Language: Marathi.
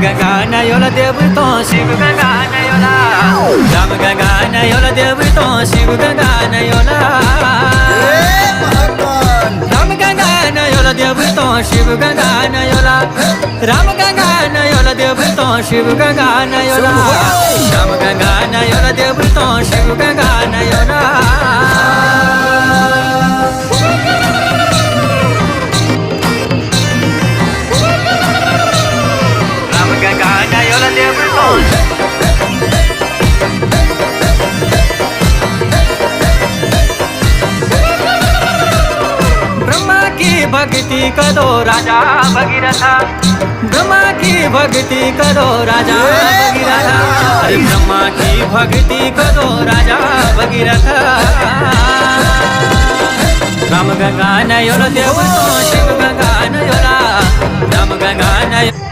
गंगा नयोला देव तो शिव गंगा नयोला राम गंगा नयोला देव तो शिव गंगा नयोला राम गंगा नयोला देव तो शिव गंगा नयोला राम गंगा नयोला देव तो शिव गंगा नयोला राम गंगा नयोला देव तो शिव गंगा नयोला भक्ति करो राजा भगीरथ ब्रह्मा की भक्ति करो राजा भगीरथ अरे ब्रह्मा की भक्ति करो राजा भगीरथ राम गंगा नयोला देव तो शिव गंगा नयोला राम गंगा नयोला